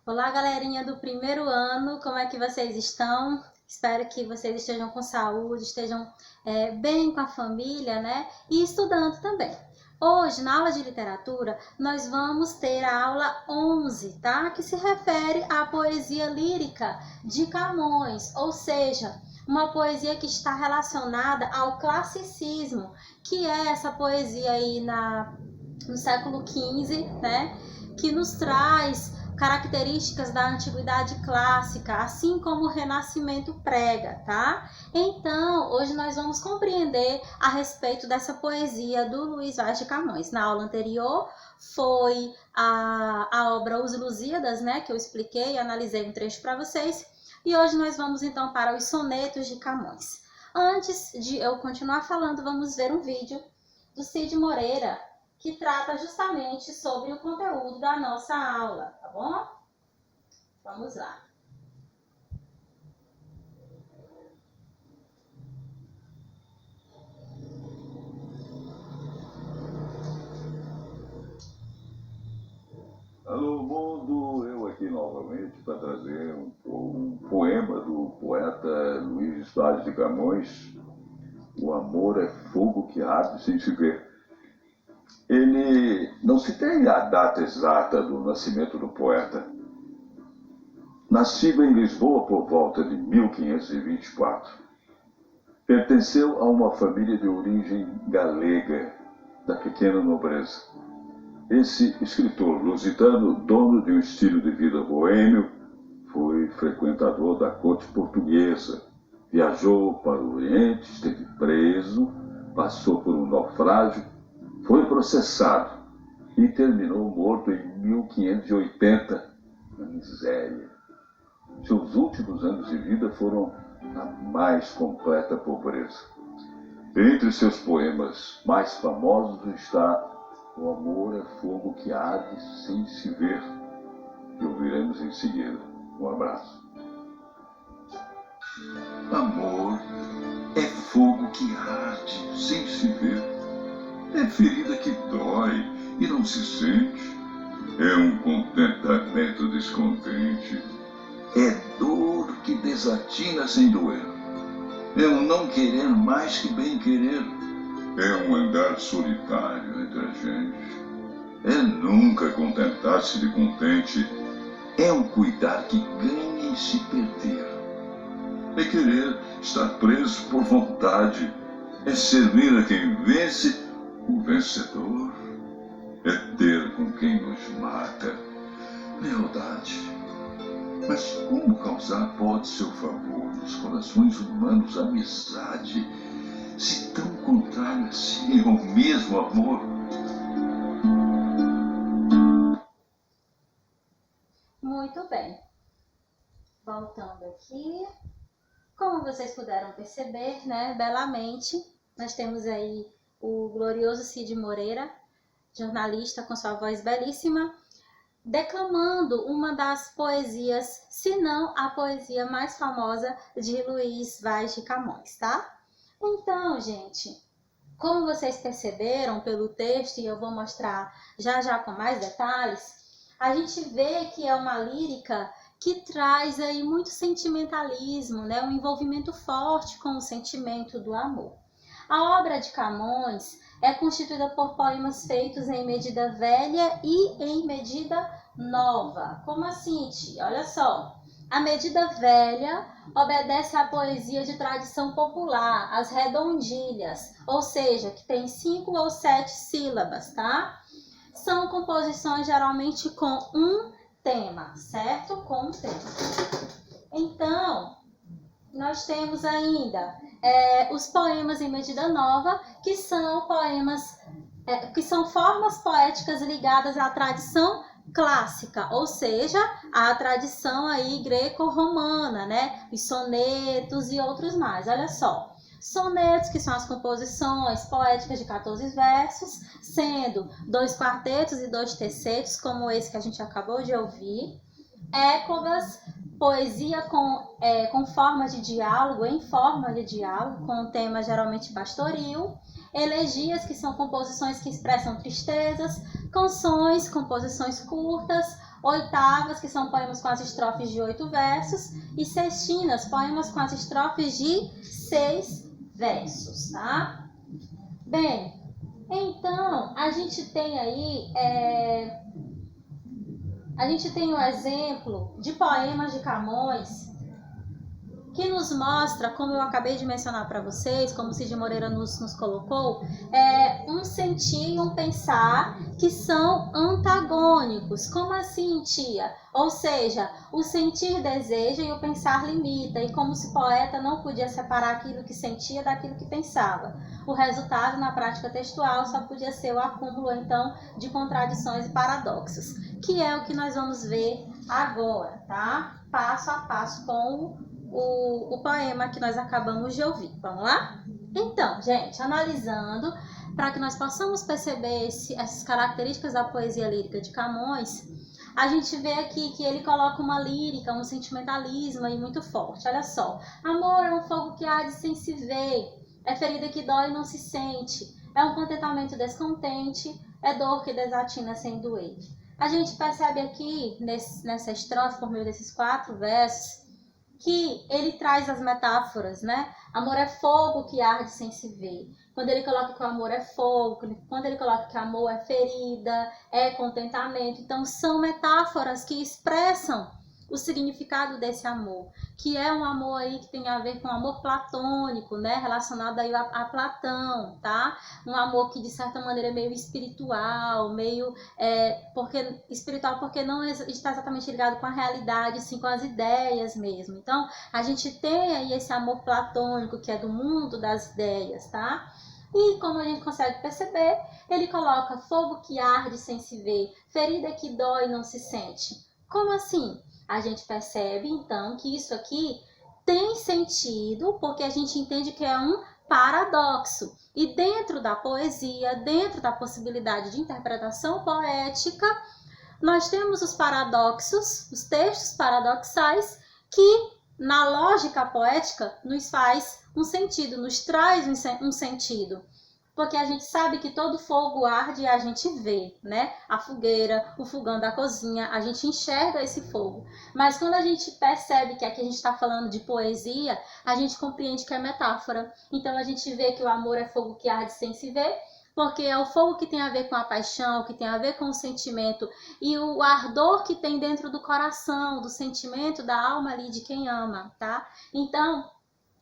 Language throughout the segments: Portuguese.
Olá, galerinha do primeiro ano, como é que vocês estão? Espero que vocês estejam com saúde, estejam bem com a família, né? E estudando também. Hoje, na aula de literatura, nós vamos ter a aula 11, tá? Que se refere à poesia lírica de Camões, ou seja, uma poesia que está relacionada ao classicismo, que é essa poesia aí no século XV, né? Que nos traz características da antiguidade clássica, assim como o Renascimento prega, tá? Então, hoje nós vamos compreender a respeito dessa poesia do Luís Vaz de Camões. Na aula anterior foi a obra Os Lusíadas, né, que eu expliquei e analisei um trecho para vocês. E hoje nós vamos então para os sonetos de Camões. Antes de eu continuar falando, vamos ver um vídeo do Cid Moreira, que trata justamente sobre o conteúdo da nossa aula, tá bom? Vamos lá. Alô, mundo! Eu aqui novamente para trazer um poema do poeta Luís Vaz de Camões. O amor é fogo que arde sem se ver. Ele não se tem a data exata do nascimento do poeta. Nascido em Lisboa por volta de 1524. Pertenceu a uma família de origem galega, da pequena nobreza. Esse escritor lusitano, dono de um estilo de vida boêmio, foi frequentador da corte portuguesa, viajou para o Oriente, esteve preso, passou por um naufrágio, foi processado e terminou morto em 1580, na miséria. Seus últimos anos de vida foram a mais completa pobreza. Entre seus poemas mais famosos está O amor é fogo que arde sem se ver, que ouviremos em seguida. Um abraço. Amor é fogo que arde sem se ver. É ferida que dói e não se sente. É um contentamento descontente. É dor que desatina sem doer. É um não querer mais que bem querer. É um andar solitário entre a gente. É nunca contentar-se de contente. É um cuidar que ganha e se perder. É querer estar preso por vontade. É servir a quem vence. O vencedor é ter com quem nos mata. Lealdade. Mas como causar pode seu favor nos corações humanos amizade, se tão contrário assim ao mesmo amor? Muito bem. Voltando aqui. Como vocês puderam perceber, né, belamente, nós temos aí o glorioso Cid Moreira, jornalista com sua voz belíssima, declamando uma das poesias, se não a poesia mais famosa de Luís Vaz de Camões, tá? Então, gente, como vocês perceberam pelo texto, e eu vou mostrar já com mais detalhes, a gente vê que é uma lírica que traz aí muito sentimentalismo, né? Um envolvimento forte com o sentimento do amor. A obra de Camões é constituída por poemas feitos em medida velha e em medida nova. Como assim, tia? Olha só. A medida velha obedece à poesia de tradição popular, as redondilhas, ou seja, que tem 5 ou 7 sílabas, tá? São composições geralmente com um tema, certo? Com um tema. Então, nós temos ainda os poemas em medida nova, que são poemas, que são formas poéticas ligadas à tradição clássica, ou seja, à tradição aí greco-romana, né? Os sonetos e outros mais. Olha só, sonetos, que são as composições poéticas de 14 versos, sendo 2 quartetos e 2 tercetos, como esse que a gente acabou de ouvir. Éclogas, poesia com forma de diálogo, em forma de diálogo, com um tema geralmente pastoril. Elegias, que são composições que expressam tristezas. Canções, composições curtas. oitavas, que são poemas com as estrofes de 8 versos, e sextinas, poemas com as estrofes de 6 versos, tá? Bem, então, a gente tem aí, um exemplo de poemas de Camões, que nos mostra, como eu acabei de mencionar para vocês, como o Cid Moreira nos colocou, um sentir e um pensar que são antagônicos. Como assim, tia? Ou seja, o sentir deseja e o pensar limita, e como se o poeta não podia separar aquilo que sentia daquilo que pensava. O resultado, na prática textual, só podia ser o acúmulo, então, de contradições e paradoxos, que é o que nós vamos ver agora, tá? Passo a passo com o poema que nós acabamos de ouvir. Vamos lá? Então, gente, analisando, para que nós possamos perceber essas características da poesia lírica de Camões, a gente vê aqui que ele coloca uma lírica, um sentimentalismo aí muito forte. Olha só. Amor é um fogo que arde sem se ver, é ferida que dói e não se sente, é um contentamento descontente, é dor que desatina sem doer. A gente percebe aqui, nessa estrofe, por meio desses 4 versos, que ele traz as metáforas, né? Amor é fogo que arde sem se ver. Quando ele coloca que o amor é fogo, quando ele coloca que o amor é ferida, é contentamento. Então, são metáforas que expressam o significado desse amor, que é um amor aí que tem a ver com amor platônico, né? Relacionado aí a Platão, tá? Um amor que de certa maneira é meio espiritual, meio espiritual porque não está exatamente ligado com a realidade, sim com as ideias mesmo. Então, a gente tem aí esse amor platônico que é do mundo das ideias, tá? E como a gente consegue perceber, ele coloca fogo que arde sem se ver, ferida que dói e não se sente. Como assim? A gente percebe, então, que isso aqui tem sentido, porque a gente entende que é um paradoxo. E dentro da poesia, dentro da possibilidade de interpretação poética, nós temos os paradoxos, os textos paradoxais, que na lógica poética nos faz um sentido, nos traz um sentido. Porque a gente sabe que todo fogo arde e a gente vê, né? A fogueira, o fogão da cozinha, a gente enxerga esse fogo. Mas quando a gente percebe que aqui a gente está falando de poesia, a gente compreende que é metáfora. Então a gente vê que o amor é fogo que arde sem se ver, porque é o fogo que tem a ver com a paixão, que tem a ver com o sentimento e o ardor que tem dentro do coração, do sentimento, da alma ali de quem ama, tá? Então,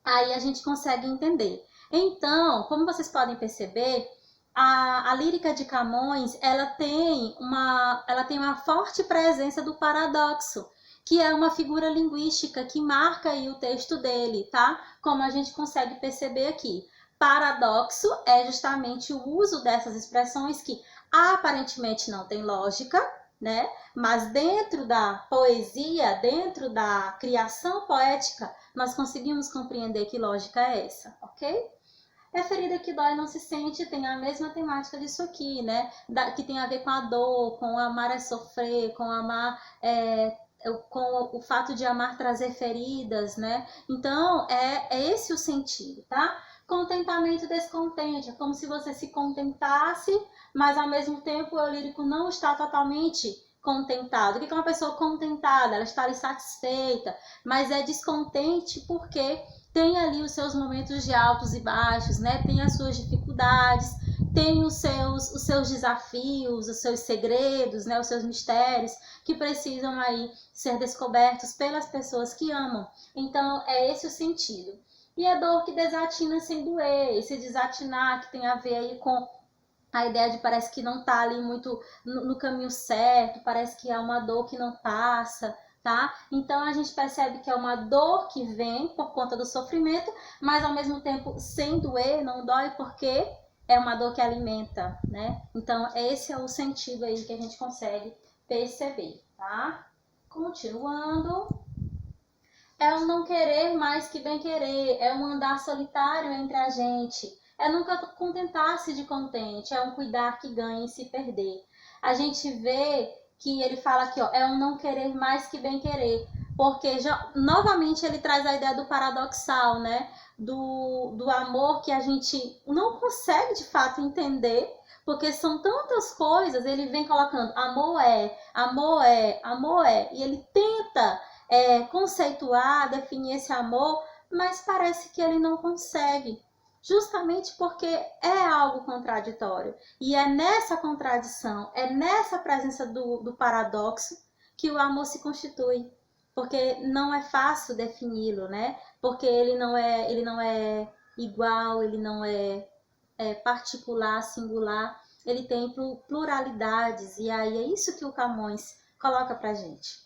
aí a gente consegue entender. Então, como vocês podem perceber, a lírica de Camões, ela tem uma forte presença do paradoxo, que é uma figura linguística que marca aí o texto dele, tá? Como a gente consegue perceber aqui. Paradoxo é justamente o uso dessas expressões que aparentemente não tem lógica, né? Mas dentro da poesia, dentro da criação poética, nós conseguimos compreender que lógica é essa, ok? É ferida que dói e não se sente, tem a mesma temática disso aqui, né? Que tem a ver com a dor, com amar é sofrer, com amar com o fato de amar trazer feridas, né? Então, é esse o sentido, tá? Contentamento descontente, é como se você se contentasse, mas ao mesmo tempo o lírico não está totalmente contentado. O que é uma pessoa contentada? Ela está ali satisfeita, mas é descontente porque tem ali os seus momentos de altos e baixos, né? Tem as suas dificuldades, tem os seus desafios, os seus segredos, né? Os seus mistérios que precisam aí ser descobertos pelas pessoas que amam. Então, é esse o sentido. E a dor que desatina sem doer, esse desatinar que tem a ver aí com a ideia de parece que não está ali muito no caminho certo, parece que é uma dor que não passa, tá? Então a gente percebe que é uma dor que vem por conta do sofrimento, mas ao mesmo tempo sem doer, não dói porque é uma dor que alimenta, né? Então esse é o sentido aí que a gente consegue perceber, tá? Continuando. É um não querer mais que bem querer, é um andar solitário entre a gente, é nunca contentar-se de contente, é um cuidar que ganha e se perder. A gente vê que ele fala aqui, ó, é um não querer mais que bem querer, porque novamente ele traz a ideia do paradoxal, né? Do amor que a gente não consegue de fato entender, porque são tantas coisas, ele vem colocando amor é, amor é, amor é, e ele tenta conceituar, definir esse amor, mas parece que ele não consegue, justamente porque é algo contraditório. E é nessa contradição, é nessa presença do paradoxo que o amor se constitui, porque não é fácil defini-lo, né? Porque ele não é igual, ele não é particular, singular, ele tem pluralidades, e aí é isso que o Camões coloca pra gente.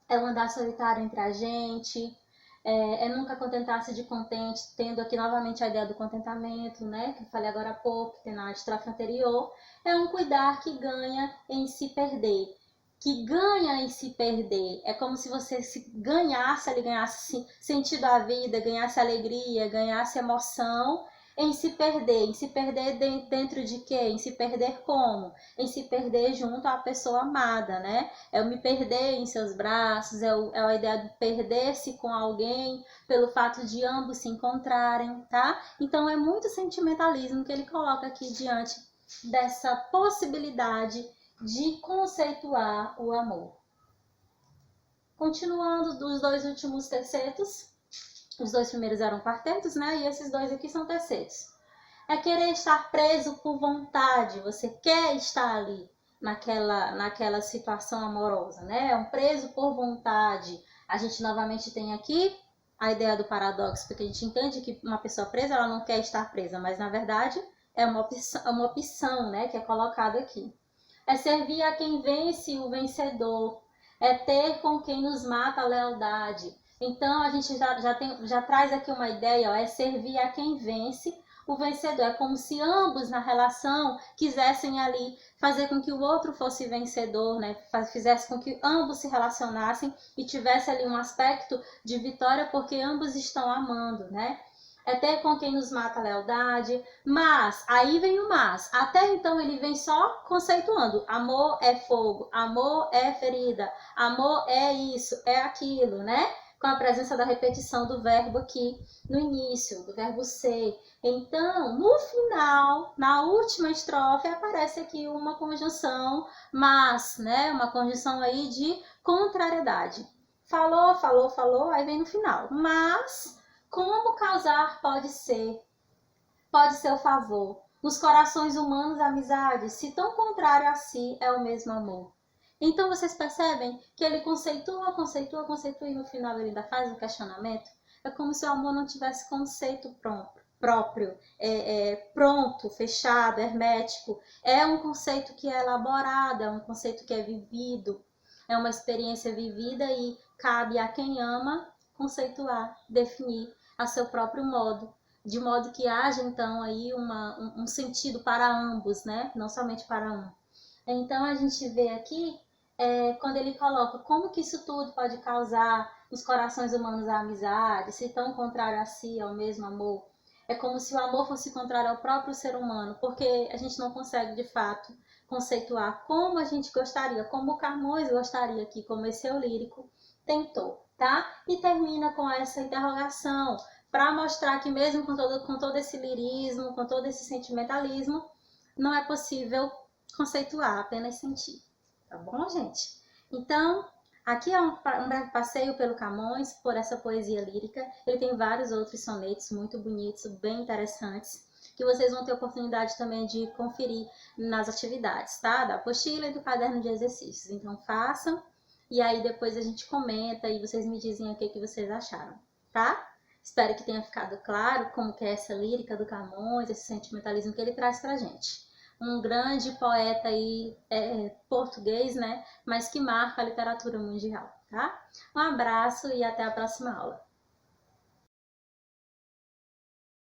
É o andar solitário entre a gente, é nunca contentar-se de contente, tendo aqui novamente a ideia do contentamento, né, que eu falei agora há pouco, que tem na estrofe anterior, é um cuidar que ganha em se perder, que ganha em se perder, é como se você se ganhasse, ele ganhasse sentido à vida, ganhasse alegria, ganhasse emoção, em se perder dentro de quê? Em se perder como? Em se perder junto à pessoa amada, né? É o me perder em seus braços, é a ideia de perder-se com alguém pelo fato de ambos se encontrarem, tá? Então é muito sentimentalismo que ele coloca aqui diante dessa possibilidade de conceituar o amor. Continuando dos dois últimos tercetos, os dois primeiros eram quartetos, né? E esses dois aqui são tercetos. É querer estar preso por vontade. Você quer estar ali naquela situação amorosa, né? É um preso por vontade. A gente novamente tem aqui a ideia do paradoxo, porque a gente entende que uma pessoa presa, ela não quer estar presa, mas na verdade é uma opção, né? Que é colocada aqui. É servir a quem vence o vencedor. É ter com quem nos mata a lealdade. Então, a gente já traz aqui uma ideia, ó, é servir a quem vence o vencedor. É como se ambos na relação quisessem ali fazer com que o outro fosse vencedor, né? Fizesse com que ambos se relacionassem e tivesse ali um aspecto de vitória, porque ambos estão amando, né? É ter com quem nos mata a lealdade, mas, aí vem o mas, até então ele vem só conceituando, amor é fogo, amor é ferida, amor é isso, é aquilo, né? Com a presença da repetição do verbo aqui no início, do verbo ser. Então, no final, na última estrofe, aparece aqui uma conjunção mas, né? Uma conjunção aí de contrariedade. Falou, falou, falou, aí vem no final. Mas, como causar pode ser o favor. Nos corações humanos, a amizade, se tão contrário a si, é o mesmo amor. Então, vocês percebem que ele conceitua e no final ele ainda faz um questionamento? É como se o amor não tivesse conceito próprio, pronto, fechado, hermético. É um conceito que é elaborado, é um conceito que é vivido, é uma experiência vivida e cabe a quem ama conceituar, definir a seu próprio modo, de modo que haja então aí um sentido para ambos, né? Não somente para um. Então a gente vê aqui quando ele coloca como que isso tudo pode causar nos corações humanos a amizade, se tão contrário a si, ao mesmo amor. É como se o amor fosse contrário ao próprio ser humano, porque a gente não consegue de fato conceituar como a gente gostaria, como o Camões gostaria aqui, como esse eu lírico tentou, tá? E termina com essa interrogação, para mostrar que mesmo com todo esse lirismo, com todo esse sentimentalismo, não é possível conceituar, apenas sentir. Tá bom, gente? Então, aqui é um breve passeio pelo Camões, por essa poesia lírica. Ele tem vários outros sonetos muito bonitos, bem interessantes, que vocês vão ter oportunidade também de conferir nas atividades, tá? Da apostila e do caderno de exercícios. Então, façam, e aí depois a gente comenta e vocês me dizem o que vocês acharam, tá? Espero que tenha ficado claro como que é essa lírica do Camões, esse sentimentalismo que ele traz pra gente. Um grande poeta aí, português, né? Mas que marca a literatura mundial, tá? Um abraço e até a próxima aula.